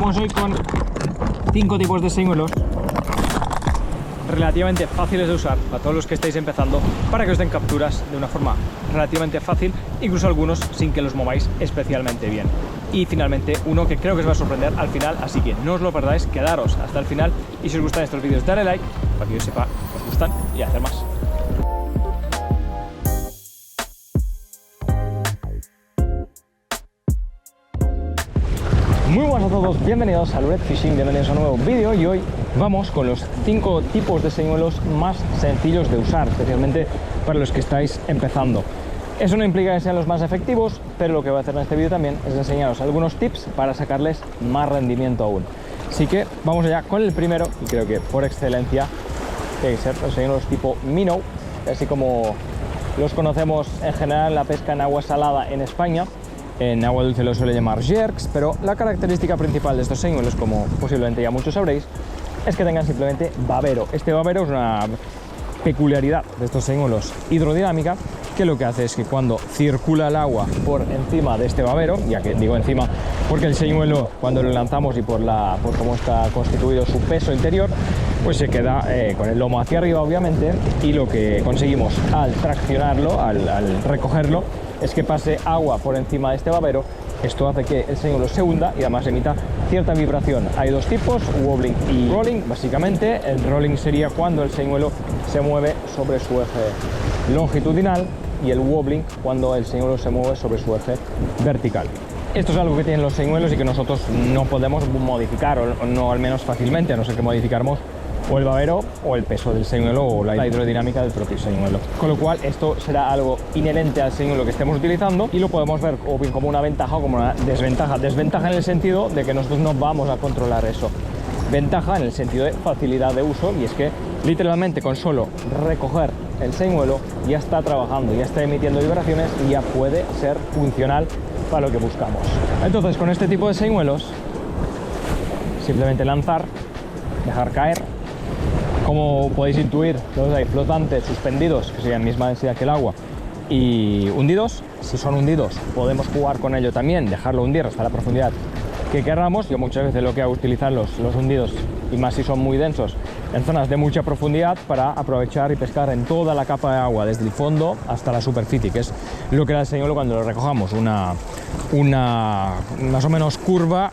Vamos hoy con 5 tipos de señuelos relativamente fáciles de usar para todos los que estáis empezando, para que os den capturas de una forma relativamente fácil, incluso algunos sin que los mováis especialmente bien. Y finalmente uno que creo que os va a sorprender al final, así que no os lo perdáis, quedaros hasta el final, y si os gustan estos vídeos dale like para que yo sepa que os gustan y hacer más. Muy buenas a todos, bienvenidos a Red Fishing, bienvenidos a un nuevo vídeo, y hoy vamos con los 5 tipos de señuelos más sencillos de usar, especialmente para los que estáis empezando. Eso no implica que sean los más efectivos, pero lo que voy a hacer en este vídeo también es enseñaros algunos tips para sacarles más rendimiento aún. Así que vamos allá con el primero, y creo que por excelencia tiene que ser los señuelos tipo minnow, así como los conocemos en general en la pesca en agua salada en España. En agua dulce lo suele llamar jerks, pero la característica principal de estos señuelos, como posiblemente ya muchos sabréis, es que tengan simplemente babero. Este babero es una peculiaridad de estos señuelos hidrodinámica, que lo que hace es que cuando circula el agua por encima de este babero, ya que digo encima porque el señuelo, cuando lo lanzamos y por cómo está constituido su peso interior, pues se queda con el lomo hacia arriba, obviamente, y lo que conseguimos al traccionarlo, al recogerlo, es que pase agua por encima de este babero. Esto hace que el señuelo se hunda y además emita cierta vibración. Hay dos tipos, wobbling y rolling. Básicamente el rolling sería cuando el señuelo se mueve sobre su eje longitudinal, y el wobbling cuando el señuelo se mueve sobre su eje vertical. Esto es algo que tienen los señuelos y que nosotros no podemos modificar, o no al menos fácilmente, a no ser que modificáramos o el babero o el peso del señuelo o la hidrodinámica del propio señuelo. Con lo cual esto será algo inherente al señuelo que estemos utilizando, y lo podemos ver o bien como una ventaja o como una desventaja. Desventaja en el sentido de que nosotros no vamos a controlar eso. Ventaja en el sentido de facilidad de uso, y es que literalmente con solo recoger el señuelo ya está trabajando, ya está emitiendo vibraciones y ya puede ser funcional para lo que buscamos. Entonces, con este tipo de señuelos, simplemente lanzar, dejar caer. Como podéis intuir, los hay flotantes, suspendidos, que serían misma densidad que el agua, y hundidos. Si son hundidos, podemos jugar con ello también, dejarlo hundir hasta la profundidad que queramos. Yo muchas veces lo que hago es utilizar los hundidos, y más si son muy densos, en zonas de mucha profundidad, para aprovechar y pescar en toda la capa de agua, desde el fondo hasta la superficie, que es lo que da el señuelo cuando lo recojamos, una más o menos curva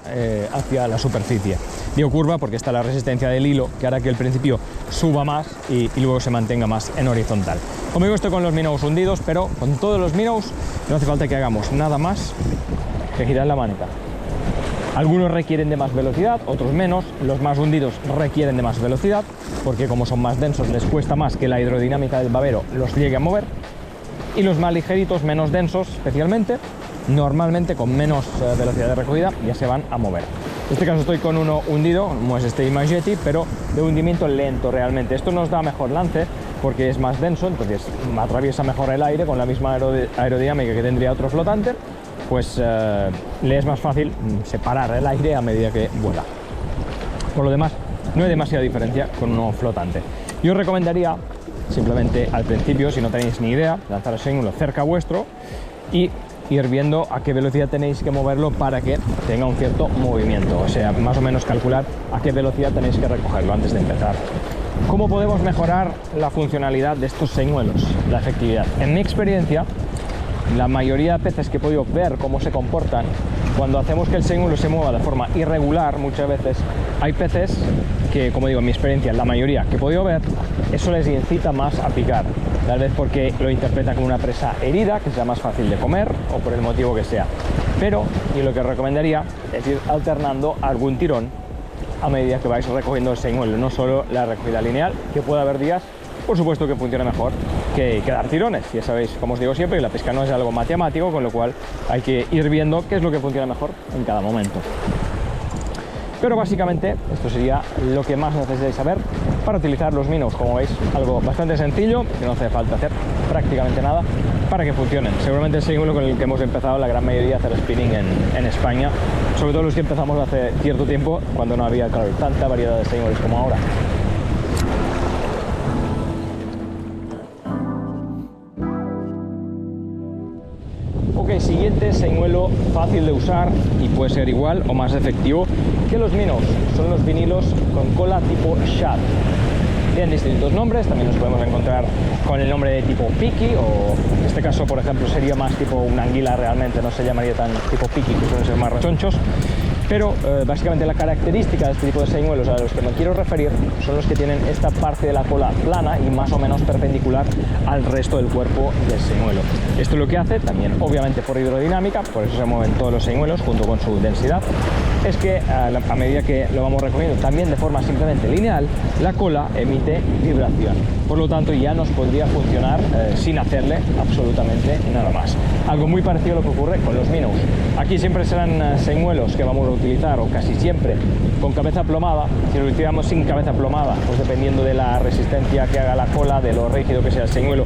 hacia la superficie. Digo curva porque está la resistencia del hilo, que hará que el principio suba más y luego se mantenga más en horizontal. Como digo, estoy con los minnows hundidos, pero con todos los minnows no hace falta que hagamos nada más que girar la maneta. Algunos requieren de más velocidad, otros menos. Los más hundidos requieren de más velocidad, porque como son más densos les cuesta más que la hidrodinámica del babero los llegue a mover. Y los más ligeritos, menos densos especialmente, normalmente con menos velocidad de recogida, ya se van a mover. En este caso estoy con uno hundido, como es este Imageti, pero de hundimiento lento realmente. Esto nos da mejor lance porque es más denso, entonces atraviesa mejor el aire con la misma aerodinámica que tendría otro flotante. Pues le es más fácil separar el aire a medida que vuela. Por lo demás, no hay demasiada diferencia con uno flotante. Yo os recomendaría simplemente al principio, si no tenéis ni idea, lanzar el señuelo cerca vuestro y ir viendo a qué velocidad tenéis que moverlo para que tenga un cierto movimiento, o sea, más o menos calcular a qué velocidad tenéis que recogerlo antes de empezar. ¿Cómo podemos mejorar la funcionalidad de estos señuelos, la efectividad? En mi experiencia, la mayoría de peces que he podido ver cómo se comportan cuando hacemos que el señuelo se mueva de forma irregular, muchas veces hay peces que, como digo, en mi experiencia, la mayoría que he podido ver, eso les incita más a picar, tal vez porque lo interpretan como una presa herida, que sea más fácil de comer, o por el motivo que sea. Pero yo lo que recomendaría es ir alternando algún tirón a medida que vais recogiendo el señuelo, no solo la recogida lineal, que puede haber días, por supuesto, que funciona mejor que dar tirones. Ya sabéis, como os digo siempre, que la pesca no es algo matemático, con lo cual hay que ir viendo qué es lo que funciona mejor en cada momento. Pero básicamente esto sería lo que más necesitáis saber para utilizar los minnows. Como veis, algo bastante sencillo, que no hace falta hacer prácticamente nada para que funcionen. Seguramente el señuelo con el que hemos empezado la gran mayoría a hacer spinning en España, sobre todo los que empezamos hace cierto tiempo, cuando no había, claro, tanta variedad de señuelos como ahora. Ok, siguientes señuelo fácil de usar y puede ser igual o más efectivo que los minnows. Son los vinilos con cola tipo shad. Tienen distintos nombres, también los podemos encontrar con el nombre de tipo piqui, o en este caso, por ejemplo, sería más tipo una anguila realmente, no se llamaría tan tipo piqui, que suelen ser más rechonchos. Pero básicamente la característica de este tipo de señuelos a los que me quiero referir son los que tienen esta parte de la cola plana y más o menos perpendicular al resto del cuerpo del señuelo. Esto es lo que hace, también obviamente por hidrodinámica, por eso se mueven todos los señuelos junto con su densidad, es que a medida que lo vamos recogiendo también de forma simplemente lineal, la cola emite vibración. Por lo tanto ya nos podría funcionar sin hacerle absolutamente nada más. Algo muy parecido a lo que ocurre con los minnows. Aquí siempre serán señuelos que vamos a utilizar, o casi siempre, con cabeza plomada. Si lo utilizamos sin cabeza plomada, pues dependiendo de la resistencia que haga la cola, de lo rígido que sea el señuelo,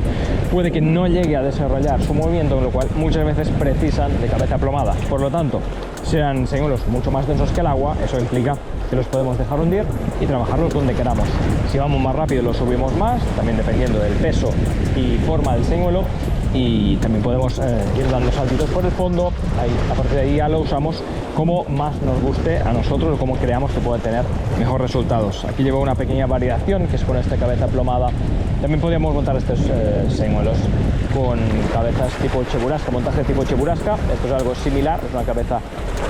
puede que no llegue a desarrollar su movimiento, con lo cual muchas veces precisan de cabeza plomada. Por lo tanto, serán señuelos mucho más densos que el agua, eso implica que los podemos dejar hundir y trabajarlos donde queramos. Si vamos más rápido los subimos más, también dependiendo del peso y forma del señuelo, y también podemos ir dando saltitos por el fondo. Ahí, a partir de ahí ya lo usamos como más nos guste a nosotros o como creamos que puede tener mejores resultados. Aquí llevo una pequeña variación que es con esta cabeza plomada. También podríamos montar estos señuelos con cabezas tipo Cheburasca, montaje tipo Cheburasca. Esto es algo similar, es una cabeza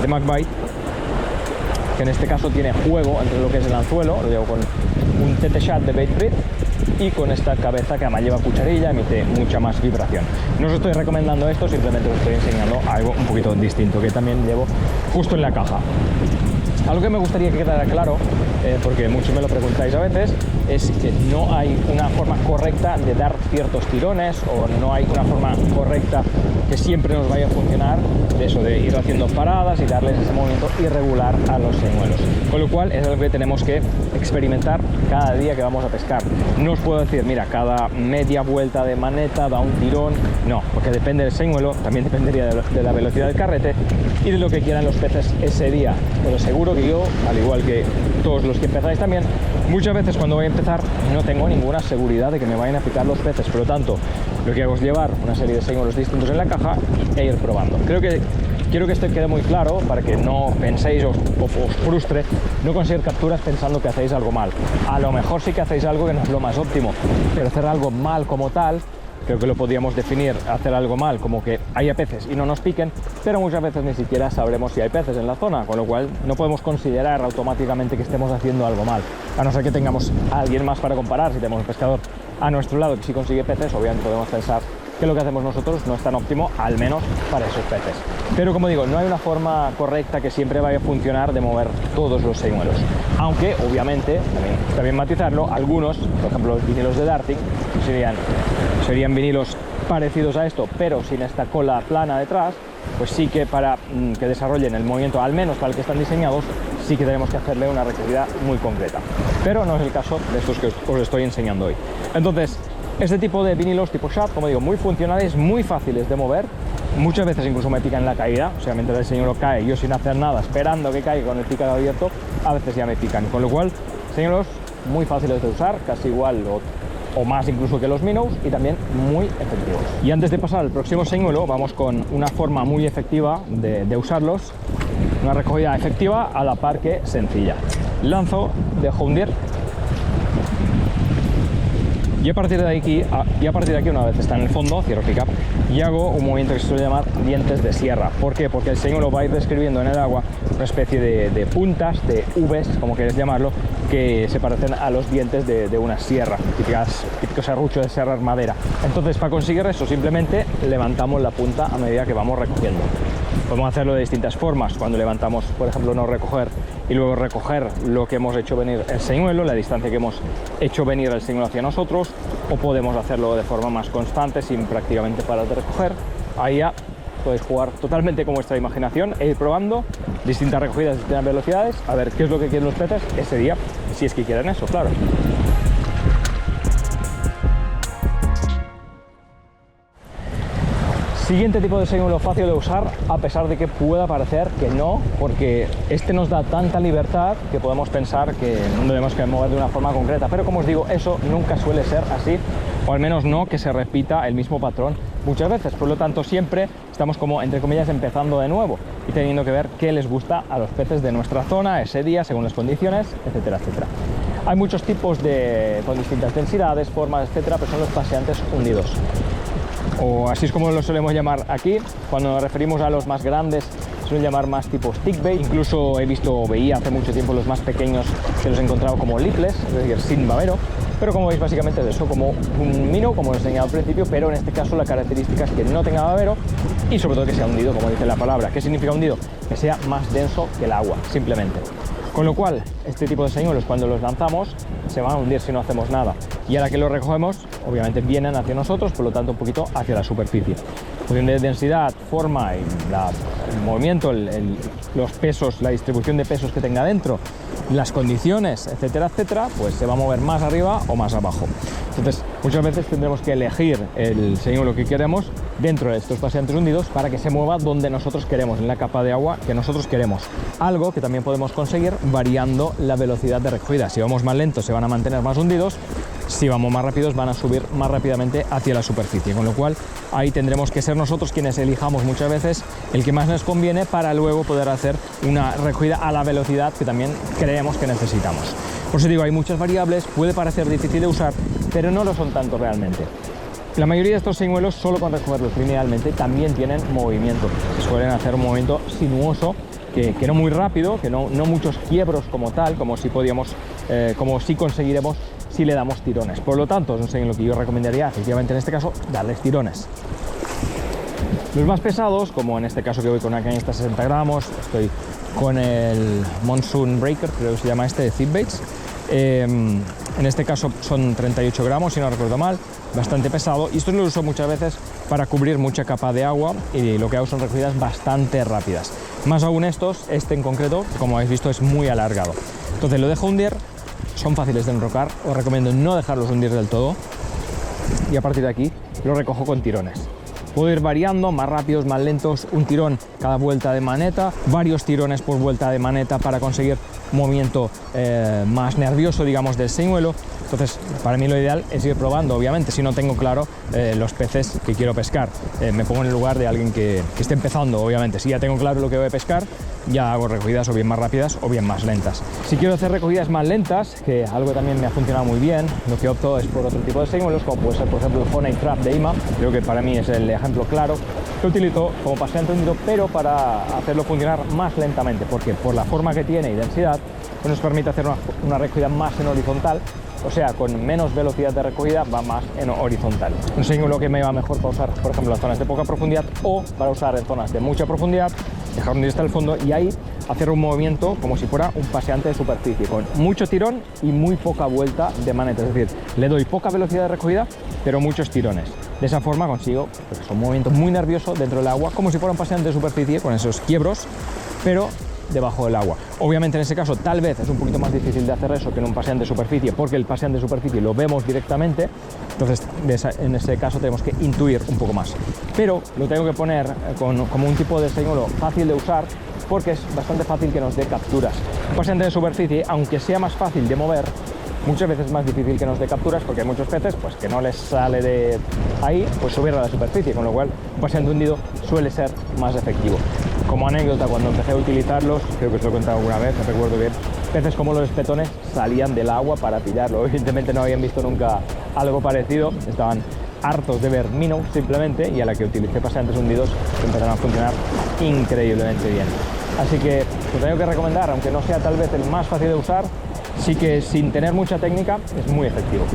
de Magbite, que en este caso tiene juego entre lo que es el anzuelo, lo llevo con un TT Shad de Bait Free, y con esta cabeza que además lleva cucharilla, emite mucha más vibración. No os estoy recomendando esto, simplemente os estoy enseñando algo un poquito distinto que también llevo justo en la caja. Algo que me gustaría que quedara claro, porque muchos me lo preguntáis a veces, es que no hay una forma correcta de dar ciertos tirones, o no hay una forma correcta que siempre nos vaya a funcionar, de eso, de ir haciendo paradas y darles ese movimiento irregular a los señuelos. Con lo cual es algo que tenemos que experimentar cada día que vamos a pescar. No os puedo decir, mira, cada media vuelta de maneta da un tirón, no, porque depende del señuelo, también dependería de la velocidad del carrete y de lo que quieran los peces ese día. Pero seguro que yo, al igual que todos los que empezáis también, muchas veces cuando voy a empezar no tengo ninguna seguridad de que me vayan a picar los peces, por lo tanto lo que hago es llevar una serie de señuelos distintos en la caja e ir probando. Quiero que esto quede muy claro para que no penséis o os frustre no conseguir capturas pensando que hacéis algo mal. A lo mejor sí que hacéis algo que no es lo más óptimo, pero hacer algo mal como tal, creo que lo podríamos definir, hacer algo mal como que haya peces y no nos piquen, pero muchas veces ni siquiera sabremos si hay peces en la zona, con lo cual no podemos considerar automáticamente que estemos haciendo algo mal, a no ser que tengamos a alguien más para comparar. Si tenemos un pescador a nuestro lado que sí consigue peces, obviamente podemos pensar que lo que hacemos nosotros no es tan óptimo, al menos para esos peces. Pero como digo, no hay una forma correcta que siempre vaya a funcionar de mover todos los señuelos. Aunque, obviamente, también matizarlo, algunos, por ejemplo los vinilos de darting, serían vinilos parecidos a esto, pero sin esta cola plana detrás, pues sí que para que desarrollen el movimiento, al menos para el que están diseñados, sí que tenemos que hacerle una recogida muy concreta. Pero no es el caso de estos que os estoy enseñando hoy. Entonces, este tipo de vinilos tipo shad, como digo, muy funcionales, muy fáciles de mover. Muchas veces incluso me pican en la caída, o sea, mientras el señuelo cae, yo sin hacer nada, esperando que caiga con el picado abierto, a veces ya me pican. Con lo cual, señuelos muy fáciles de usar, casi igual o más incluso que los minnows, y también muy efectivos. Y antes de pasar al próximo señuelo, vamos con una forma muy efectiva de usarlos, una recogida efectiva a la par que sencilla. Lanzo, dejo hundir, y a partir de aquí, una vez está en el fondo, cierro pick up y hago un movimiento que se suele llamar dientes de sierra. ¿Por qué? Porque el señuelo va a ir describiendo en el agua una especie de puntas, de Vs, como queréis llamarlo, que se parecen a los dientes de una sierra, típico serrucho de serrar madera. Entonces, para conseguir eso, simplemente levantamos la punta a medida que vamos recogiendo. Podemos hacerlo de distintas formas, cuando levantamos, por ejemplo, no recoger y luego recoger lo que hemos hecho venir el señuelo, la distancia que hemos hecho venir el señuelo hacia nosotros, o podemos hacerlo de forma más constante sin prácticamente parar de recoger. Ahí ya podéis jugar totalmente con vuestra imaginación e ir probando distintas recogidas, distintas velocidades, a ver qué es lo que quieren los peces ese día, si es que quieren eso, claro. Siguiente tipo de señuelo fácil de usar, a pesar de que pueda parecer que no, porque este nos da tanta libertad que podemos pensar que no debemos que mover de una forma concreta, pero como os digo, eso nunca suele ser así, o al menos no que se repita el mismo patrón muchas veces. Por lo tanto, siempre estamos como, entre comillas, empezando de nuevo y teniendo que ver qué les gusta a los peces de nuestra zona ese día, según las condiciones, etcétera, etcétera. Hay muchos tipos con distintas densidades, formas, etcétera, pero son los paseantes hundidos, o así es como lo solemos llamar aquí. Cuando nos referimos a los más grandes, suelen llamar más tipo stickbait. Incluso veía hace mucho tiempo los más pequeños que los he encontrado como lipless, es decir, sin babero. Pero como veis, básicamente es eso, como un minnow, como os he enseñado al principio, pero en este caso la característica es que no tenga babero y sobre todo que sea hundido, como dice la palabra. ¿Qué significa hundido? Que sea más denso que el agua, simplemente. Con lo cual, este tipo de señuelos, cuando los lanzamos, se van a hundir si no hacemos nada. Y ahora que los recogemos, obviamente vienen hacia nosotros, por lo tanto un poquito hacia la superficie. Cuestión de densidad, forma y el movimiento, los pesos, la distribución de pesos que tenga dentro, las condiciones, etcétera, etcétera, pues se va a mover más arriba o más abajo. Entonces, muchas veces tendremos que elegir el señuelo que queremos dentro de estos paseantes hundidos para que se mueva donde nosotros queremos, en la capa de agua que nosotros queremos. Algo que también podemos conseguir variando la velocidad de recogida. Si vamos más lentos, se van a mantener más hundidos. Si vamos más rápidos, van a subir más rápidamente hacia la superficie, con lo cual ahí tendremos que ser nosotros quienes elijamos muchas veces el que más nos conviene para luego poder hacer una recogida a la velocidad que también creemos que necesitamos. Por eso digo, hay muchas variables, puede parecer difícil de usar, pero no lo son tanto realmente. La mayoría de estos señuelos, solo con recogerlos linealmente, también tienen movimiento. Se suelen hacer un movimiento sinuoso, que no muy rápido, que no muchos quiebros como tal, como si conseguiremos si le damos tirones. Por lo tanto, es un señuelo que yo recomendaría, efectivamente en este caso, darles tirones. Los más pesados, como en este caso que voy con una cañista de 60 gramos, estoy con el Monsoon Breaker, creo que se llama este, de Zip-Baits. En este caso son 38 gramos, si no recuerdo mal, bastante pesado, y esto lo uso muchas veces para cubrir mucha capa de agua y lo que hago son recogidas bastante rápidas. Más aún este en concreto, como habéis visto, es muy alargado. Entonces lo dejo hundir, son fáciles de enrocar, os recomiendo no dejarlos hundir del todo y a partir de aquí lo recojo con tirones. Puedo ir variando, más rápidos, más lentos, un tirón cada vuelta de maneta, varios tirones por vuelta de maneta para conseguir movimiento más nervioso, digamos, del señuelo. Entonces, para mí lo ideal es ir probando, obviamente, si no tengo claro los peces que quiero pescar. Me pongo en el lugar de alguien que esté empezando, obviamente. Si ya tengo claro lo que voy a pescar, ya hago recogidas o bien más rápidas o bien más lentas. Si quiero hacer recogidas más lentas, que algo también me ha funcionado muy bien, lo que opto es por otro tipo de señuelos, como puede ser, por ejemplo, el Honey Trap de IMA. Creo que para mí es el ejemplo claro, que utilizo como paseante hundido, pero para hacerlo funcionar más lentamente, porque por la forma que tiene y densidad, pues nos permite hacer una recogida más en horizontal. O sea, con menos velocidad de recogida va más en horizontal. Un señuelo que me va mejor para usar, por ejemplo, en zonas de poca profundidad o para usar en zonas de mucha profundidad, dejar hundir hasta el fondo y ahí hacer un movimiento como si fuera un paseante de superficie, con mucho tirón y muy poca vuelta de maneta. Es decir, le doy poca velocidad de recogida, pero muchos tirones. De esa forma consigo un movimiento muy nervioso dentro del agua, como si fuera un paseante de superficie, con esos quiebros, pero debajo del agua. Obviamente en ese caso tal vez es un poquito más difícil de hacer eso que en un paseante de superficie, porque el paseante de superficie lo vemos directamente, entonces en ese caso tenemos que intuir un poco más. Pero lo tengo que poner como un tipo de señuelo fácil de usar, porque es bastante fácil que nos dé capturas. Un paseante de superficie, aunque sea más fácil de mover, muchas veces es más difícil que nos dé capturas, porque hay muchos peces pues, que no les sale de ahí pues subir a la superficie, con lo cual un paseante hundido suele ser más efectivo. Como anécdota, cuando empecé a utilizarlos, creo que os lo he contado alguna vez, no recuerdo bien, peces como los espetones salían del agua para pillarlo. Evidentemente no habían visto nunca algo parecido, estaban hartos de ver minnows simplemente, y a la que utilicé paseantes hundidos empezaron a funcionar increíblemente bien. Así que os tengo que recomendar, aunque no sea tal vez el más fácil de usar, sí que sin tener mucha técnica es muy efectivo.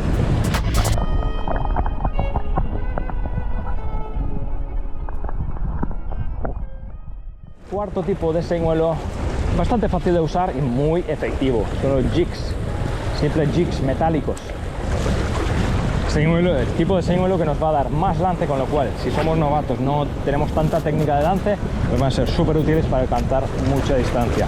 Cuarto tipo de señuelo, bastante fácil de usar y muy efectivo, son los jigs, siempre jigs metálicos. El tipo de señuelo que nos va a dar más lance, con lo cual si somos novatos, no tenemos tanta técnica de lance, pues van a ser súper útiles para alcanzar mucha distancia.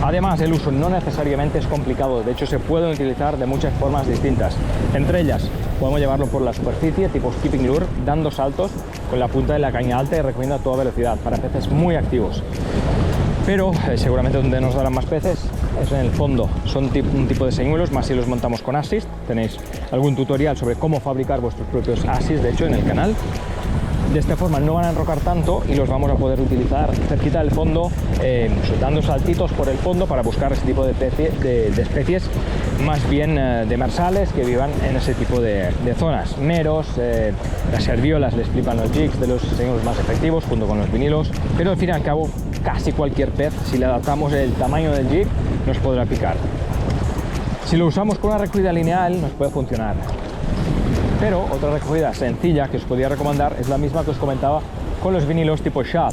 Además, el uso no necesariamente es complicado, de hecho se pueden utilizar de muchas formas distintas. Entre ellas, podemos llevarlo por la superficie, tipo skipping lure, dando saltos con la punta de la caña alta y recogiendo a toda velocidad, para peces muy activos. Pero seguramente donde nos darán más peces es en el fondo. Son un tipo de señuelos, más si los montamos con assist. Tenéis algún tutorial sobre cómo fabricar vuestros propios assist, de hecho, en el canal. De esta forma no van a enrocar tanto y los vamos a poder utilizar cerquita del fondo, dando saltitos por el fondo para buscar ese tipo de especies, más bien demersales, que vivan en ese tipo de zonas. Meros, las serviolas les flipan los jigs, de los señuelos más efectivos, junto con los vinilos, pero al fin y al cabo casi cualquier pez, si le adaptamos el tamaño del jig, nos podrá picar. Si lo usamos con una recogida lineal, nos puede funcionar. Pero otra recogida sencilla que os podría recomendar es la misma que os comentaba con los vinilos tipo shad,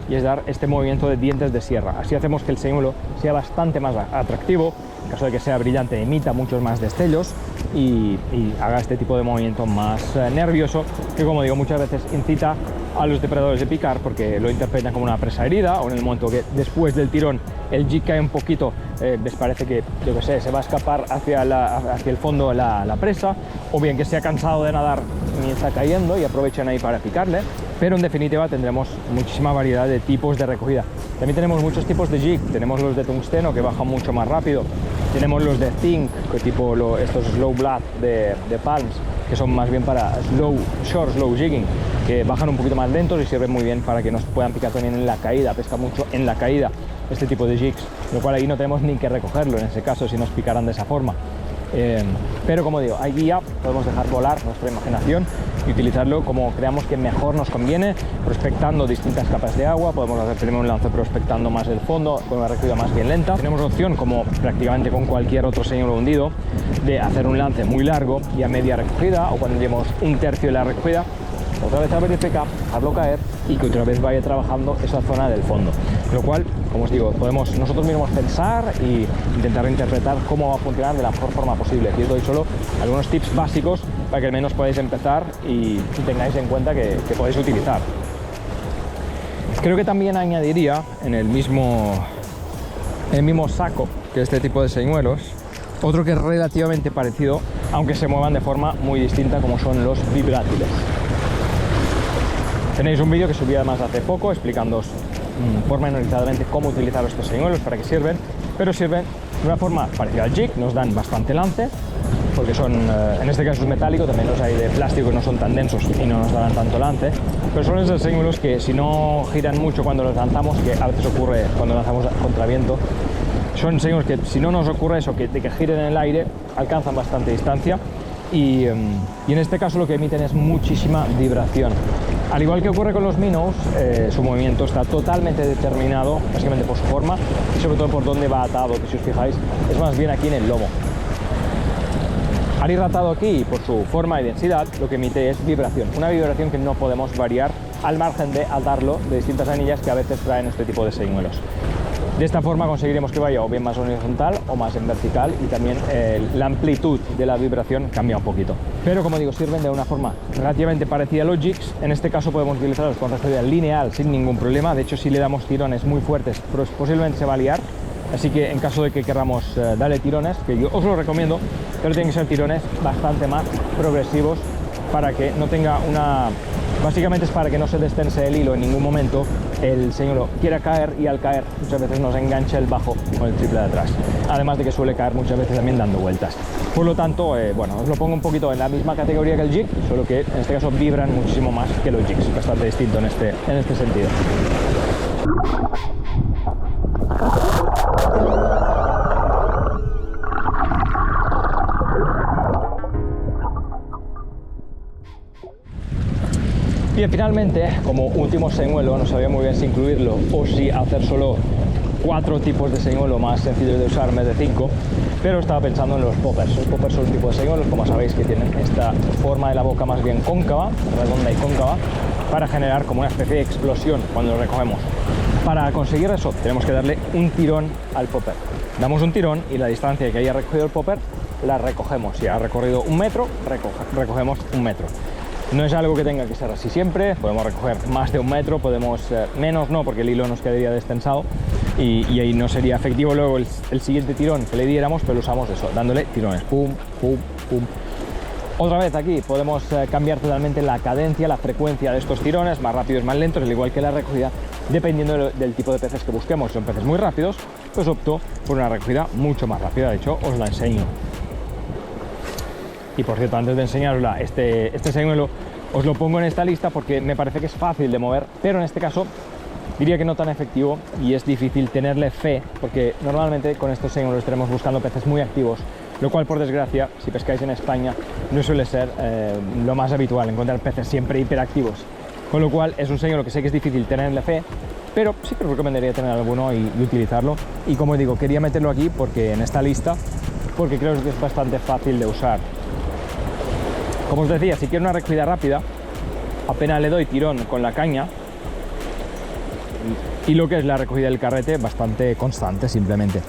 y es dar este movimiento de dientes de sierra. Así hacemos que el señuelo sea bastante más atractivo, en caso de que sea brillante emita muchos más destellos y haga este tipo de movimiento más nervioso, que, como digo, muchas veces incita a los depredadores de picar, porque lo interpretan como una presa herida, o en el momento que después del tirón el jig cae un poquito, les parece que, yo que sé, se va a escapar hacia el fondo la presa, o bien que se ha cansado de nadar y está cayendo y aprovechan ahí para picarle. Pero en definitiva tendremos muchísima variedad de tipos de recogida. También tenemos muchos tipos de jig. Tenemos los de tungsteno, que bajan mucho más rápido. Tenemos los de zinc, que tipo estos slow blood de palms, que son más bien para short slow jigging, que bajan un poquito más lentos y sirven muy bien para que nos puedan picar también en la caída. Pesca mucho en la caída este tipo de jigs, lo cual ahí no tenemos ni que recogerlo en ese caso si nos picaran de esa forma. Pero como digo, ahí ya podemos dejar volar nuestra imaginación y utilizarlo como creamos que mejor nos conviene, prospectando distintas capas de agua. Podemos hacer primero un lance prospectando más el fondo, con una recogida más bien lenta. Tenemos opción, como prácticamente con cualquier otro señuelo hundido, de hacer un lance muy largo y a media recogida, o cuando llevemos un tercio de la recogida, otra vez abrir el PK, dejarlo caer y que otra vez vaya trabajando esa zona del fondo. Lo cual, como os digo, podemos nosotros mismos pensar y intentar interpretar cómo va a funcionar de la mejor forma posible. Aquí os doy solo algunos tips básicos para que al menos podáis empezar y tengáis en cuenta que podéis utilizar. Creo que también añadiría en el mismo saco que este tipo de señuelos, otro que es relativamente parecido, aunque se muevan de forma muy distinta, como son los vibrátiles. Tenéis un vídeo que subí además hace poco explicándoos pormenorizadamente cómo utilizar estos señuelos, para qué sirven, pero sirven de una forma parecida al jig, nos dan bastante lance, porque son, en este caso es metálico, también los hay de plástico que no son tan densos y no nos darán tanto lance, pero son esos señuelos que si no giran mucho cuando los lanzamos, que a veces ocurre cuando lanzamos contra viento, son señuelos que si no nos ocurre eso, de que giren en el aire, alcanzan bastante distancia y en este caso lo que emiten es muchísima vibración. Al igual que ocurre con los minnows, su movimiento está totalmente determinado, básicamente por su forma y sobre todo por dónde va atado, que si os fijáis es más bien aquí en el lomo. Al ir atado aquí, por su forma y densidad, lo que emite es vibración, una vibración que no podemos variar al margen de atarlo de distintas anillas que a veces traen este tipo de señuelos. De esta forma conseguiremos que vaya o bien más horizontal o más en vertical, y también la amplitud de la vibración cambia un poquito. Pero como digo, sirven de una forma relativamente parecida a los jigs. En este caso podemos utilizarlos con recogida lineal sin ningún problema. De hecho, si le damos tirones muy fuertes, posiblemente se va a liar. Así que en caso de que queramos darle tirones, que yo os lo recomiendo, pero tienen que ser tirones bastante más progresivos para que no tenga una... Básicamente es para que no se destense el hilo en ningún momento, el señuelo quiera caer y al caer muchas veces nos engancha el bajo con el triple de atrás. Además de que suele caer muchas veces también dando vueltas. Por lo tanto, bueno, os lo pongo un poquito en la misma categoría que el jig, solo que en este caso vibran muchísimo más que los jigs, bastante distinto en este sentido. Bien, finalmente, como último señuelo, no sabía muy bien si incluirlo o si hacer solo 4 tipos de señuelo más sencillos de usar en vez de 5, pero estaba pensando en los poppers. Los poppers son un tipo de señuelos, como sabéis, que tienen esta forma de la boca más bien cóncava, redonda y cóncava, para generar como una especie de explosión cuando lo recogemos. Para conseguir eso tenemos que darle un tirón al popper. Damos un tirón y la distancia que haya recogido el popper la recogemos. Si ha recorrido 1 metro, recogemos 1 metro. No es algo que tenga que ser así siempre, podemos recoger más de 1 metro, podemos menos no, porque el hilo nos quedaría destensado, y ahí no sería efectivo luego el siguiente tirón que le diéramos, pero lo usamos eso, dándole tirones, pum, pum, pum. Otra vez aquí podemos cambiar totalmente la cadencia, la frecuencia de estos tirones, más rápidos, más lentos, al igual que la recogida, dependiendo del tipo de peces que busquemos. Si son peces muy rápidos, pues opto por una recogida mucho más rápida. De hecho, os la enseño. Y por cierto, antes de enseñarosla, este señuelo os lo pongo en esta lista porque me parece que es fácil de mover, pero en este caso diría que no tan efectivo y es difícil tenerle fe, porque normalmente con estos señuelos estaremos buscando peces muy activos, lo cual, por desgracia, si pescáis en España, no suele ser lo más habitual, encontrar peces siempre hiperactivos. Con lo cual es un señuelo que sé que es difícil tenerle fe, pero sí que os recomendaría tener alguno y utilizarlo. Y como digo, quería meterlo aquí porque en esta lista, porque creo que es bastante fácil de usar. Como os decía, si quiero una recogida rápida, apenas le doy tirón con la caña, y lo que es la recogida del carrete, bastante constante simplemente.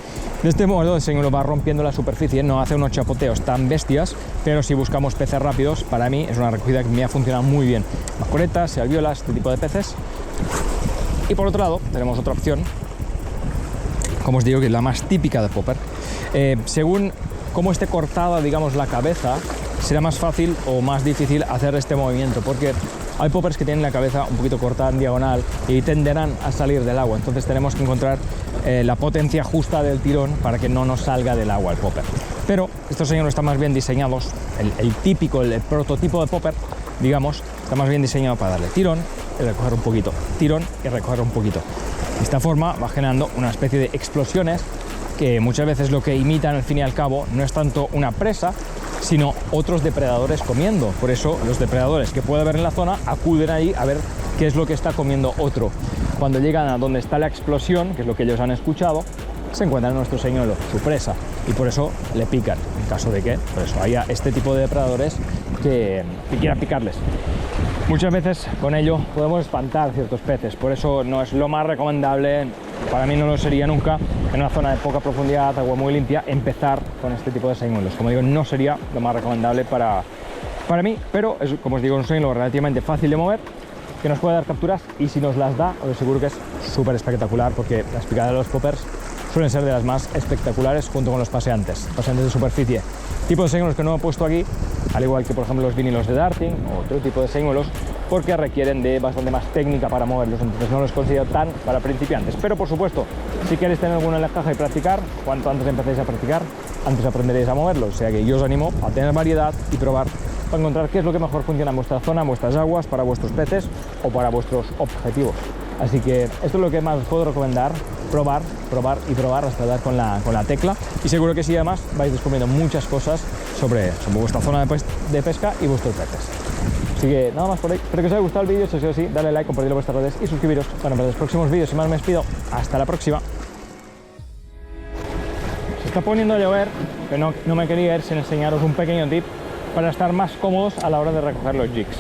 De este modo el señuelo va rompiendo la superficie, no hace unos chapoteos tan bestias, pero si buscamos peces rápidos, para mí es una recogida que me ha funcionado muy bien. Mascoretas, alviolas, este tipo de peces. Y por otro lado, tenemos otra opción, como os digo, que es la más típica de popper. Según cómo esté cortada, digamos, la cabeza, será más fácil o más difícil hacer este movimiento, porque hay poppers que tienen la cabeza un poquito cortada en diagonal y tenderán a salir del agua. Entonces tenemos que encontrar la potencia justa del tirón para que no nos salga del agua el popper. Pero estos señuelos están más bien diseñados, el típico, el prototipo de popper, digamos, está más bien diseñado para darle tirón y recoger un poquito, tirón y recoger un poquito. De esta forma va generando una especie de explosiones que muchas veces lo que imitan al fin y al cabo no es tanto una presa, sino otros depredadores comiendo. Por eso los depredadores que puede haber en la zona acuden ahí a ver qué es lo que está comiendo otro. Cuando llegan a donde está la explosión, que es lo que ellos han escuchado, se encuentran en nuestro señuelo, su presa, y por eso le pican, en caso de que por eso haya este tipo de depredadores que quieran picarles. Muchas veces con ello podemos espantar ciertos peces, por eso no es lo más recomendable, para mí no lo sería nunca, en una zona de poca profundidad, agua muy limpia, empezar con este tipo de señuelos. Como digo, no sería lo más recomendable para mí, pero es, como os digo, un señuelo relativamente fácil de mover, que nos puede dar capturas, y si nos las da, os aseguro que es súper espectacular, porque las picadas de los poppers suelen ser de las más espectaculares junto con los paseantes de superficie. Tipo de señuelos que no he puesto aquí, al igual que por ejemplo los vinilos de darting o otro tipo de señuelos, porque requieren de bastante más técnica para moverlos, entonces no los considero tan para principiantes. Pero por supuesto, si queréis tener alguno en la caja y practicar, cuanto antes empecéis a practicar, antes aprenderéis a moverlos. O sea que yo os animo a tener variedad y probar para encontrar qué es lo que mejor funciona en vuestra zona, en vuestras aguas, para vuestros peces o para vuestros objetivos. Así que esto es lo que más os puedo recomendar, probar, probar y probar hasta dar con la tecla, y seguro que sí, además vais descubriendo muchas cosas sobre vuestra zona de pesca y vuestros peces. Así que nada más por hoy, espero que os haya gustado el vídeo, si es así, dale like, compartirlo en vuestras redes y suscribiros para ver los próximos vídeos. Sin más me despido, hasta la próxima. Se está poniendo a llover, pero no me quería ir sin enseñaros un pequeño tip para estar más cómodos a la hora de recoger los jigs.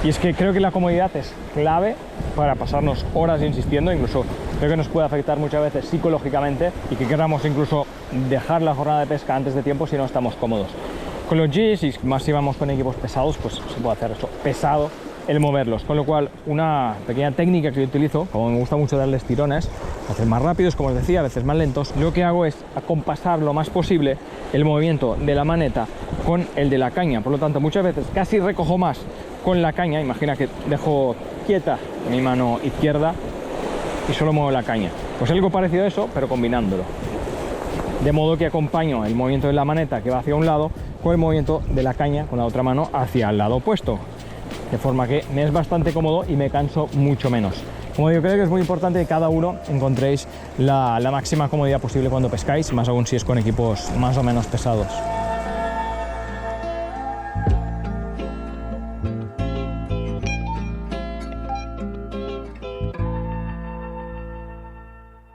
Y es que creo que la comodidad es clave para pasarnos horas insistiendo, incluso creo que nos puede afectar muchas veces psicológicamente y que queramos incluso dejar la jornada de pesca antes de tiempo si no estamos cómodos. Con los jigs, y más si vamos con equipos pesados, pues se puede hacer eso, pesado el moverlos. Con lo cual, una pequeña técnica que yo utilizo, como me gusta mucho darles tirones, a veces más rápidos, como os decía, a veces más lentos, lo que hago es acompasar lo más posible el movimiento de la maneta con el de la caña. Por lo tanto, muchas veces casi recojo más con la caña. Imagina que dejo quieta mi mano izquierda y solo muevo la caña. Pues algo parecido a eso, pero combinándolo. De modo que acompaño el movimiento de la maneta que va hacia un lado con el movimiento de la caña con la otra mano hacia el lado opuesto. De forma que me es bastante cómodo y me canso mucho menos. Como digo, creo que es muy importante que cada uno encontréis la máxima comodidad posible cuando pescáis, más aún si es con equipos más o menos pesados.